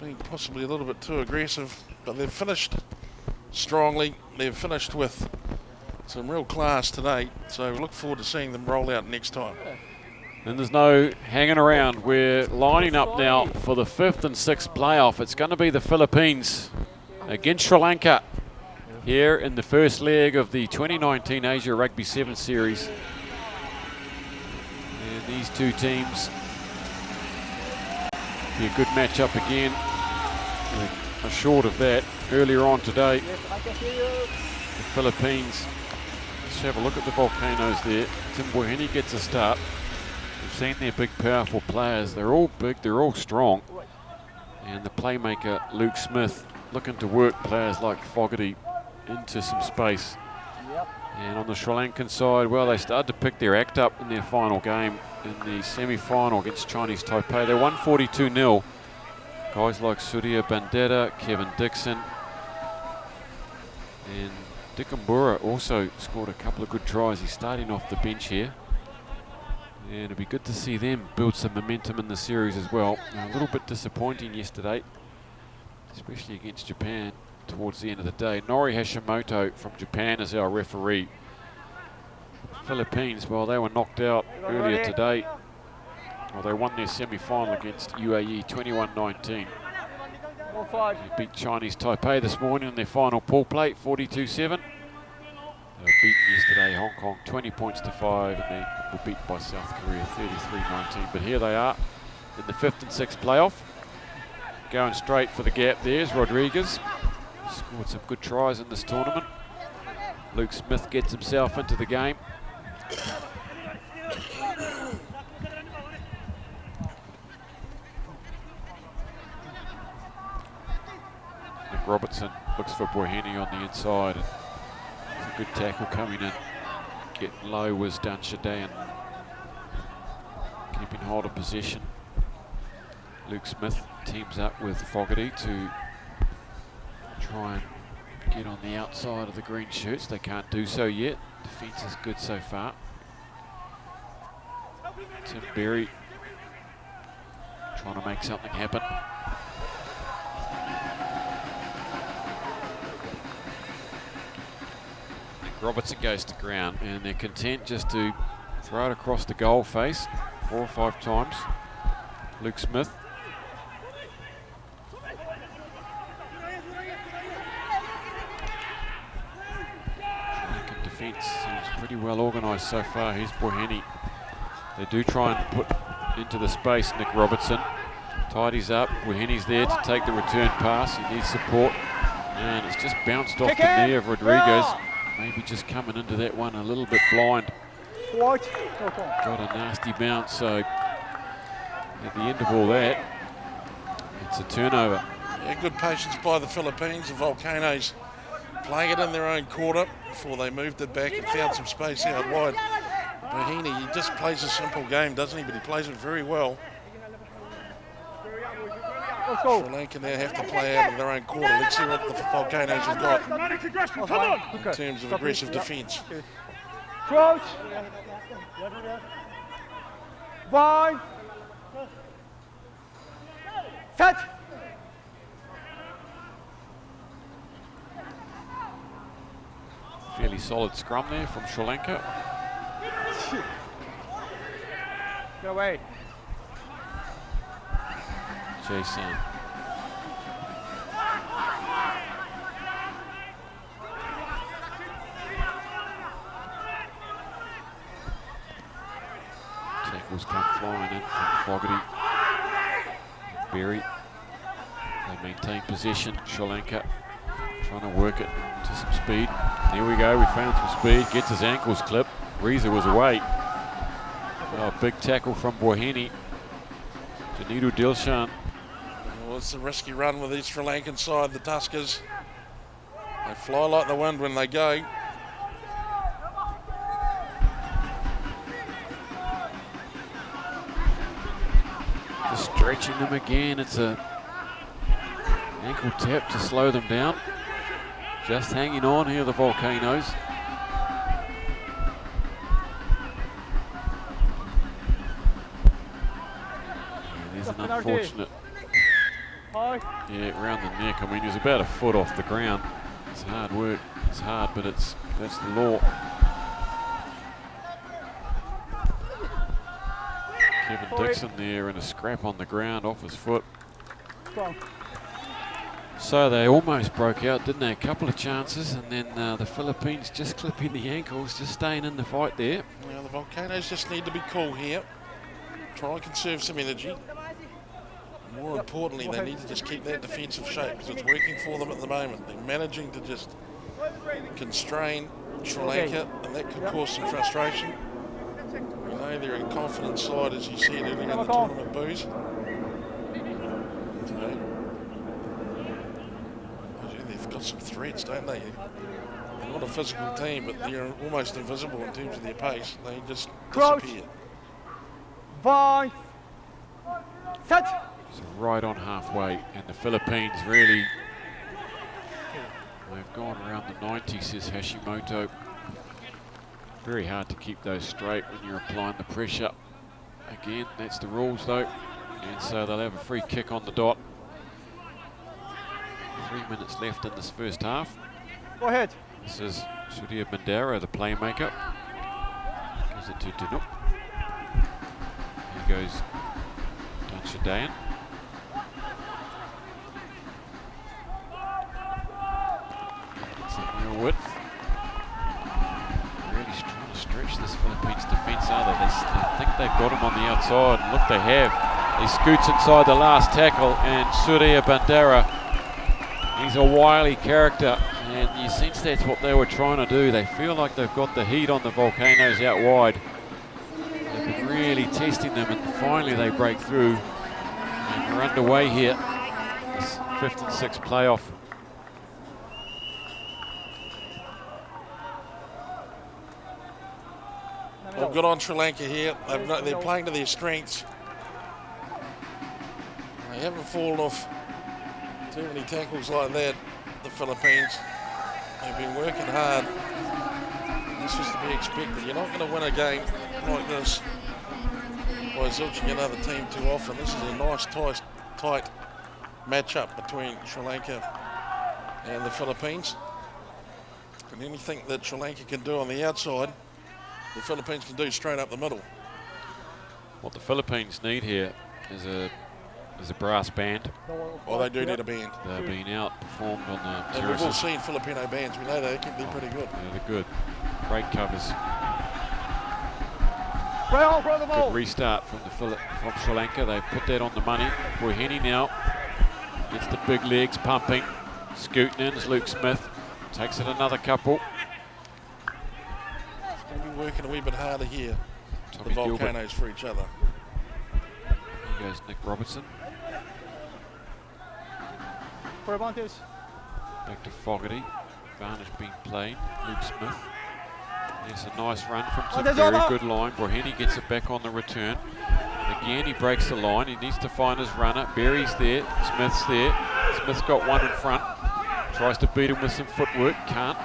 being possibly a little bit too aggressive, but they've finished strongly. They've finished with some real class today, so we look forward to seeing them roll out next time. And there's no hanging around. We're lining up now for the 5th and 6th playoff. It's going to be the Philippines against Sri Lanka here in the first leg of the 2019 Asia Rugby 7 Series. And these two teams be a good matchup again. We're short of that earlier on today. The Philippines, let's have a look at the Volcanoes there. Tim Boheni gets a start. We've seen their big, powerful players. They're all big, they're all strong. And the playmaker, Luke Smith, looking to work players like Fogarty into some space. And on the Sri Lankan side, well, they started to pick their act up in their final game in the semi-final against Chinese Taipei. They won 42-0. Guys like Surya Bandera, Kevin Dixon, and Dickenbura also scored a couple of good tries. He's starting off the bench here. And it'd be good to see them build some momentum in the series as well. A little bit disappointing yesterday, especially against Japan towards the end of the day. Nori Hashimoto from Japan is our referee. Philippines, well, they were knocked out earlier today. Well, they won their semi-final against UAE 21-19. They beat Chinese Taipei this morning in their final pool play, 42-7. They were beaten yesterday, Hong Kong 20 points to 5, and they were beaten by South Korea 33-19. But here they are in the 5th and 6th playoff. Going straight for the gap, there's Rodriguez. Scored some good tries in this tournament. Luke Smith gets himself into the game. Nick Robertson looks for Boheni on the inside. And it's a good tackle coming in. Getting low was Dan Shadan. Keeping hold of possession. Luke Smith teams up with Fogarty to try and get on the outside of the green shirts. They can't do so yet. Defence is good so far. Tim Berry trying to make something happen. Nick Robertson goes to ground, and they're content just to throw it across the goal face 4 or 5 times. Luke Smith. Defence seems pretty well organised so far. Here's Boheni. They do try and put into the space. Nick Robertson tidies up. Boheni's there to take the return pass. He needs support, and it's just bounced off the knee of Rodriguez. Maybe just coming into that one a little bit blind. Got a nasty bounce, so at the end of all that, it's a turnover. Yeah, good patience by the Philippines. The Volcanoes playing it in their own quarter before they moved it back and found some space out wide. Boheni, he just plays a simple game, doesn't he? But he plays it very well. Sri Lanka now have to play out of their own quarter. Let's see what the Volcanoes have got in terms of aggressive defence. Crouch. 5. Set. Fairly solid scrum there from Sri Lanka. Get away. Jason. Tackles come flying in from Fogarty. Berry. They maintain possession. Sri Lanka trying to work it to some speed. There we go, we found some speed. Gets his ankles clipped. Reza was away. Oh, big tackle from Boheni. Janidu Dilshan. Well, it's a risky run with the Sri Lankan side, the Tuskers. They fly like the wind when they go. Just stretching them again. It's a ankle tap to slow them down. Just hanging on here, the Volcanoes. Yeah, there's an unfortunate High. Yeah, around the neck. I mean, he was about a foot off the ground. It's hard work. It's hard, but that's the law. Kevin Dixon there in a scrap on the ground off his foot. Strong. So they almost broke out, didn't they? A couple of chances, and then the Philippines just clipping the ankles, just staying in the fight there. Well, the Volcanoes just need to be cool here. Try and conserve some energy. More importantly, they need to just keep that defensive shape because it's working for them at the moment. They're managing to just constrain Sri Lanka, and that could cause some frustration. You know, they're a confident side, as you said earlier in the tournament, Booze. They've got some threats, don't they? They're not a physical team, but they're almost invisible in terms of their pace. They just disappear. 5. Set. So right on halfway, and the Philippines really, they've gone around the 90, says Hashimoto. Very hard to keep those straight when you're applying the pressure. Again, that's the rules though, and so they'll have a free kick on the dot. 3 minutes left in this first half. Go ahead. This is Surya Bandera, the playmaker. Gives it to Dinup. Here goes Dayan. Some real width. Really trying to stretch this Philippines defence, are they? They think they've got him on the outside, and look, they have. He scoots inside the last tackle, and Surya Bandera, he's a wily character, and you sense that's what they were trying to do. They feel like they've got the heat on the Volcanoes out wide. They've been really testing them, and finally they break through. And we're underway here, this 5th and 6th playoff. Well, good on Sri Lanka here. They're playing to their strengths. They haven't fallen off too many tackles like that, the Philippines. They've been working hard. This is to be expected. You're not going to win a game like this by zilching another team too often. This is a nice, tight matchup between Sri Lanka and the Philippines. And anything that Sri Lanka can do on the outside, the Philippines can do straight up the middle. What the Philippines need here is a brass band. Well, they do need a band. They're being outperformed on the and we've all seen Filipino bands. We know they can be pretty good. Yeah, they're good. Great covers. Good restart from Sri Lanka. They put that on the money. Boyheni now gets the big legs pumping. Scooting in is Luke Smith. Takes it another couple. It's going to be working a wee bit harder here. Tommy the Volcanoes Gilbert. for each other. Here goes Nick Robertson. For advantage. Back to Fogarty. Advantage being played. Luke Smith. Yes, a nice run from Tim Berry. Good line. Boyheni gets it back on the return. Again, he breaks the line. He needs to find his runner. Berry's there. Smith's there. Smith's got one in front. Tries to beat him with some footwork. Can't.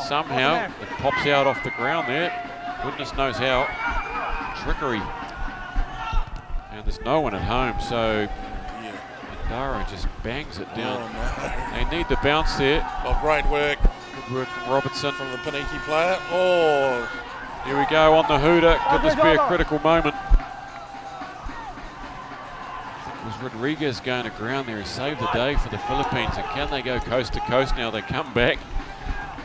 Somehow it pops out off the ground there. Goodness knows how. Trickery. And there's no one at home, so Bandara just bangs it down. Oh, no. They need the bounce there. Oh, great work. Good work from Robertson. From the Paniki player. Oh. Here we go on the hooter. Could this be a critical moment? It was Rodriguez going to ground there. He saved the day for the Philippines. And can they go coast to coast now? They come back.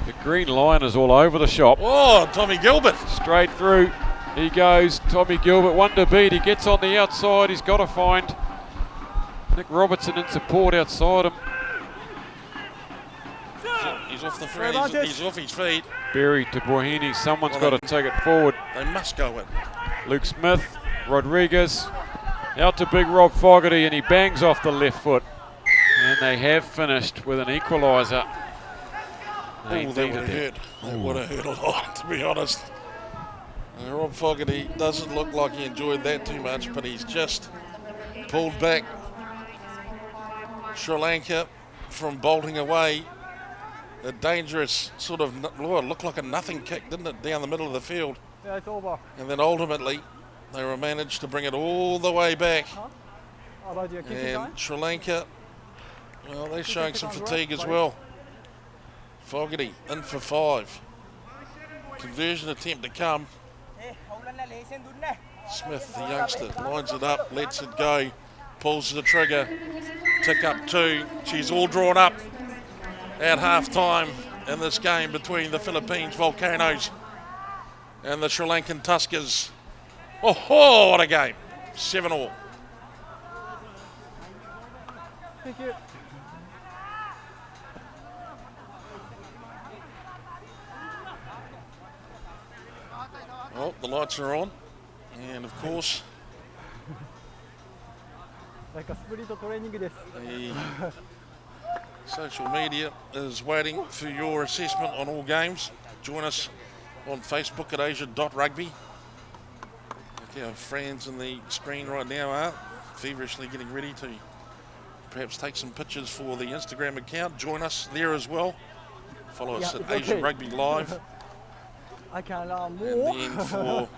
The green line is all over the shop. Oh, Tommy Gilbert. Straight through. He goes. Tommy Gilbert, one to beat. He gets on the outside. He's got to find Nick Robertson in support outside him. He's off the free. He's off his feet. Berry to Boyheni. Someone's got to take it forward. They must go in. Luke Smith, Rodriguez, out to big Rob Fogarty, and he bangs off the left foot. And they have finished with an equaliser. That would have hurt. That would have hurt a lot, to be honest. Rob Fogarty doesn't look like he enjoyed that too much, but he's just pulled back Sri Lanka from bolting away. A dangerous sort of, looked like a nothing kick, didn't it, down the middle of the field? Yeah, it's over. And then ultimately, they managed to bring it all the way back How about your kicking time? And Sri Lanka, well, they're showing some seconds, fatigue right? as well. Fogarty in for 5. Conversion attempt to come. Smith, the youngster, lines it up, lets it go, pulls the trigger, tick up 2. She's all drawn up at half time in this game between the Philippines Volcanoes and the Sri Lankan Tuskers. Oh, what a game. 7-all. Thank you. Well, the lights are on. And of course, Like a sprint training this. the social media is waiting for your assessment on all games. Join us on Facebook at asia.rugby. Like our friends on the screen right now are feverishly getting ready to perhaps take some pictures for the Instagram account. Join us there as well. Follow us Yeah, at it's Asia okay. Rugby Live. I can learn more. And then for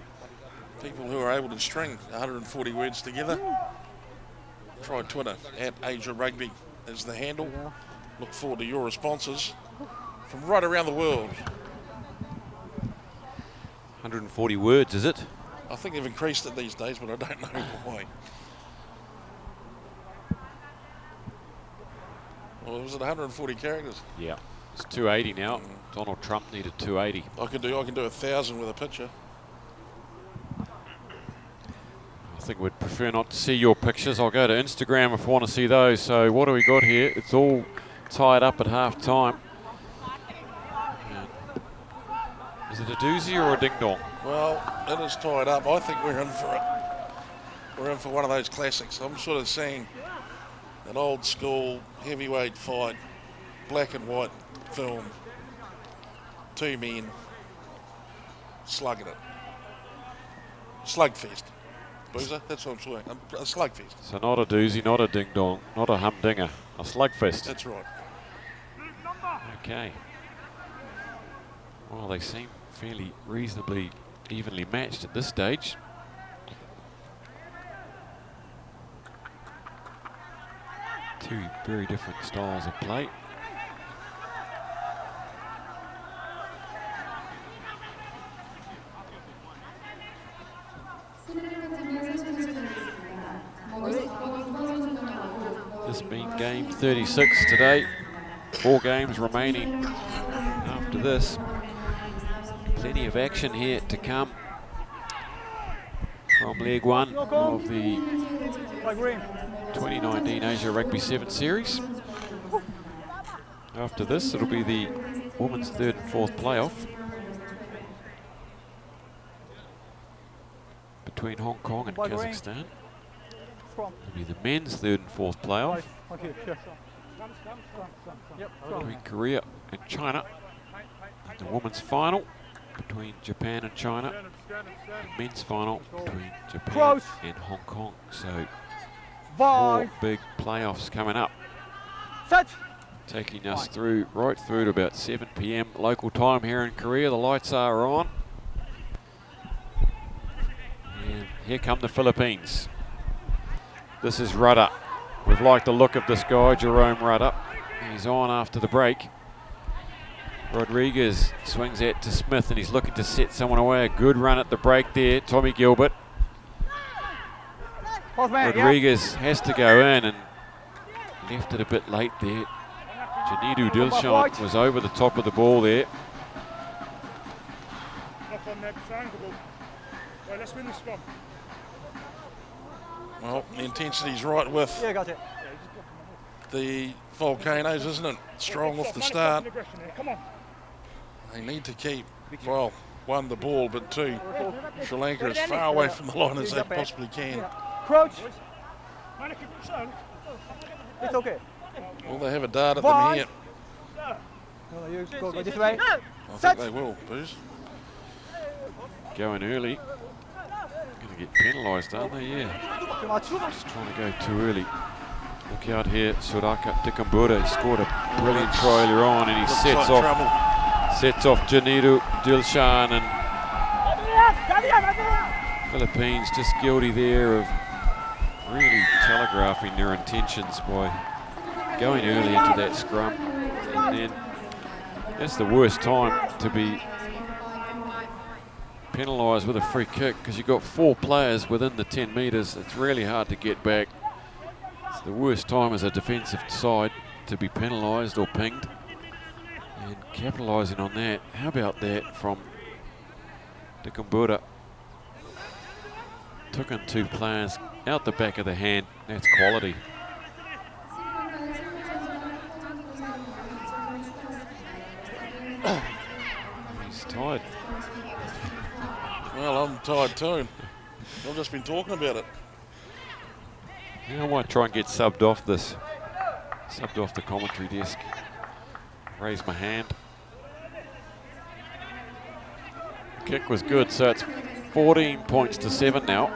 people who are able to string 140 words together, try Twitter at Asia Rugby is the handle. Yeah. Look forward to your responses from right around the world. 140 words, is it? I think they've increased it these days, but I don't know why. Well, was it 140 characters? Yeah. It's 280 now. Donald Trump needed 280. I can do 1,000 with a picture. I think we'd prefer not to see your pictures. I'll go to Instagram if I want to see those. So what do we got here? It's all tied up at half time. Is it a doozy or a ding-dong? Well, it is tied up. I think we're in for it. We're in for one of those classics. I'm sort of seeing an old school heavyweight fight, black and white film. 2 men slugging it. Slugfest. Boozer, that's what I'm saying. A slugfest. So not a doozy, not a ding-dong, not a humdinger, a slugfest. That's right. Okay. Well, they seem fairly reasonably evenly matched at this stage. Two very different styles of play. This being game 36 today. 4 games remaining after this. Plenty of action here to come from leg 1 of the 2019 Asia Rugby 7 Series. After this, it'll be the women's 3rd and 4th playoff between Hong Kong and Kazakhstan. It'll be the men's 3rd and 4th playoff Okay, sure. Yep. between Korea and China. And the women's final between Japan and China. The men's final between Japan Close. and Hong Kong. So 4 5. big playoffs coming up, Set. taking us through right through to about 7 p.m. local time here in Korea. The lights are on. And here come the Philippines. This is Rudder. We've liked the look of this guy, Jerome Rudder. He's on after the break. Rodriguez swings out to Smith and he's looking to set someone away. A good run at the break there, Tommy Gilbert. Rodriguez has to go in and left it a bit late there. Janidu Dilshan was over the top of the ball there. Let's win this one. Well, the intensity's right with Yeah, got it. the Volcanoes, isn't it? Strong off the start. Come on. They need to keep, well, 1, the ball, but 2, Sri Lanka as far away from the line as they possibly can. Crouch. It's okay. Will they have a dart at them here? No, you go this way. I think they will, Booze. Going early. Going to get penalised, aren't they? Yeah. Too much. Just trying to go too early. Look out here, Suraka Dikambura. He scored a brilliant try earlier on and he Looks sets like off trouble. Sets off Janidu Dilshan, and Philippines just guilty there of really telegraphing their intentions by going early into that scrum. And then that's the worst time to be penalised with a free kick, because you've got 4 players within the 10 metres. It's really hard to get back. It's the worst time as a defensive side to be penalised or pinged. And capitalising on that, how about that from Dikumbura? Took in 2 players out the back of the hand. That's quality. He's tired. Well, I'm tired too. I've just been talking about it. Yeah, I might try and get subbed off the commentary desk. Raise my hand. The kick was good, so it's 14 points to 7 now.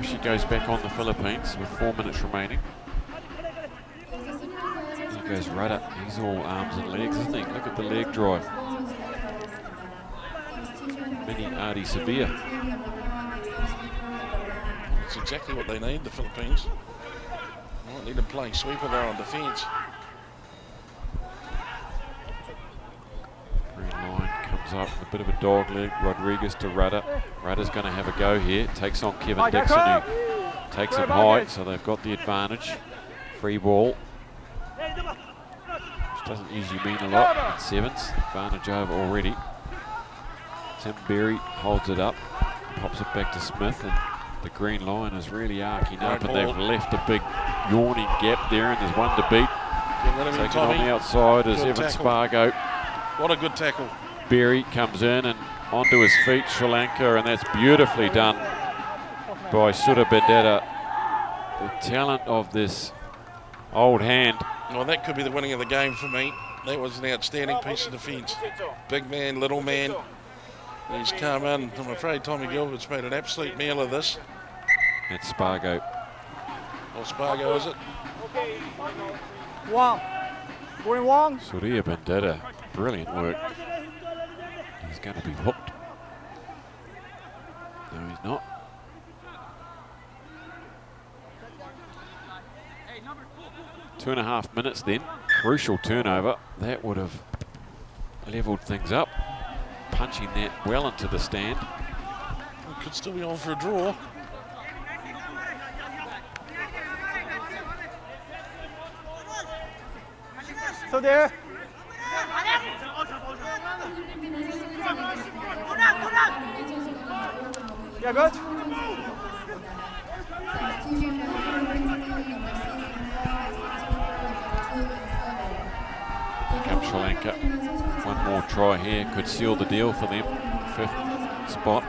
She goes back on the Philippines with 4 minutes remaining. Here goes Rudder. He's all arms and legs, isn't he? Look at the leg drive. Mini Artie Sevilla. It's exactly what they need, the Philippines. They don't need them playing sweeper there on defence. Green line comes up with a bit of a dog leg. Rodriguez to Rudder. Rudder's going to have a go here. Takes on Kevin Dixon, who takes him high, so they've got the advantage. Free ball, which doesn't usually mean a lot at sevens. Advantage over already. Tim Berry holds it up, pops it back to Smith, and the green line is really arcing up, and they've left a big yawning gap there, and there's one to beat. Taken on the outside is Evan Spargo. What a good tackle. Berry comes in and onto his feet, Sri Lanka, and that's beautifully done by Sudha Bandetta. The talent of this old hand. Well, that could be the winning of the game for me. That was an outstanding piece of defence. Big man, little man. He's come in. I'm afraid Tommy Gilbert's made an absolute meal of this. It's Spargo. Or Spargo, is it? Wong. Going Wong. Surya Bandetta, brilliant work. He's going to be hooked. No, he's not. Two and a half minutes then. Crucial turnover. That would have levelled things up. Punching that well into the stand. We could still be on for a draw. So there. Yeah, good. Here comes Sri Lanka. One more try here could seal the deal for them. 5th spot.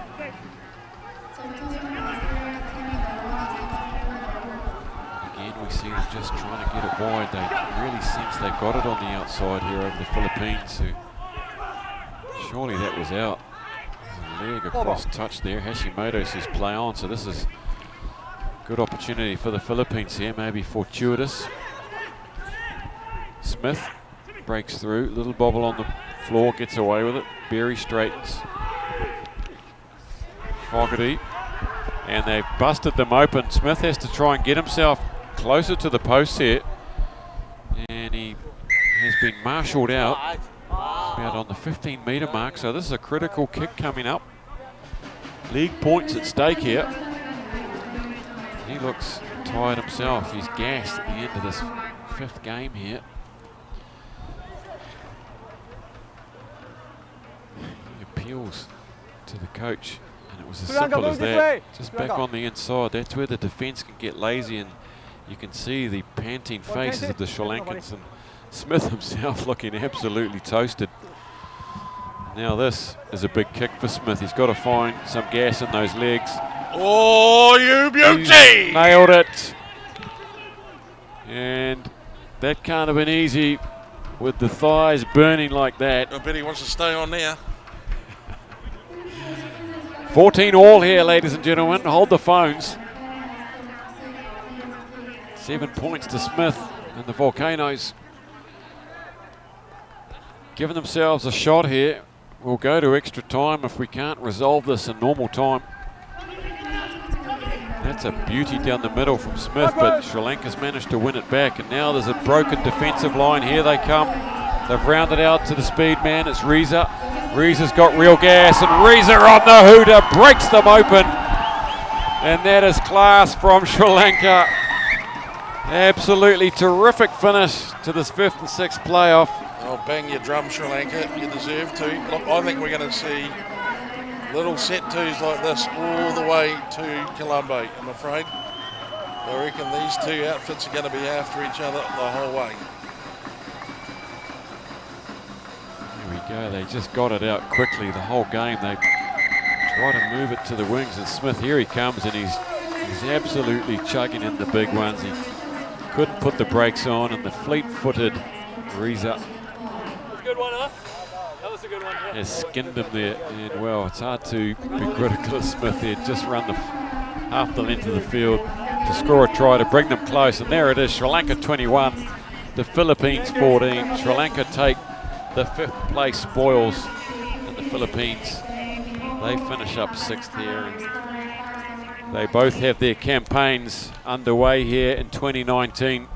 Again, we see them just trying to get it wide. They really sense they've got it on the outside here over the Philippines. Who, surely that was out. There's a leg across touch there. Hashimoto says play on, so this is a good opportunity for the Philippines here, maybe fortuitous. Smith breaks through, little bobble on the floor, gets away with it. Berry straightens. Fogarty, and they've busted them open. Smith has to try and get himself closer to the post here, and he has been marshalled out. He's about on the 15-metre mark, so this is a critical kick coming up. League points at stake here. He looks tired himself. He's gassed at the end of this 5th game here. He appeals to the coach, and it was as simple as that. Just back on the inside. That's where the defence can get lazy, and you can see the panting faces of the Sri Lankans, and Smith himself looking absolutely toasted. Now this is a big kick for Smith. He's got to find some gas in those legs. Oh, you beauty! He's nailed it. And that can't have been easy with the thighs burning like that. I bet he wants to stay on now. 14 all here, ladies and gentlemen. Hold the phones. 7 points to Smith, and the Volcanoes giving themselves a shot here. We'll go to extra time if we can't resolve this in normal time. That's a beauty down the middle from Smith, but Sri Lanka's managed to win it back. And now there's a broken defensive line. Here they come. They've rounded out to the speed man. It's Reza. Reza's got real gas, and Reza on the hooter breaks them open. And that is class from Sri Lanka. Absolutely terrific finish to this 5th and 6th playoff. Oh, bang your drum, Sri Lanka. You deserve to. Look, I think we're going to see little set twos like this all the way to Colombo, I'm afraid. I reckon these two outfits are going to be after each other the whole way. There we go. They just got it out quickly the whole game. They try to move it to the wings, and Smith, here he comes, and he's absolutely chugging in the big ones. He couldn't put the brakes on, and the fleet-footed Reza Good one, huh? That was a good one. Yeah. has skinned him there. And well, it's hard to be critical of Smith there. Just run the half the length of the field to score a try to bring them close. And there it is, Sri Lanka 21, the Philippines 14. Sri Lanka take the 5th place spoils, and the Philippines, they finish up 6th here. And they both have their campaigns underway here in 2019.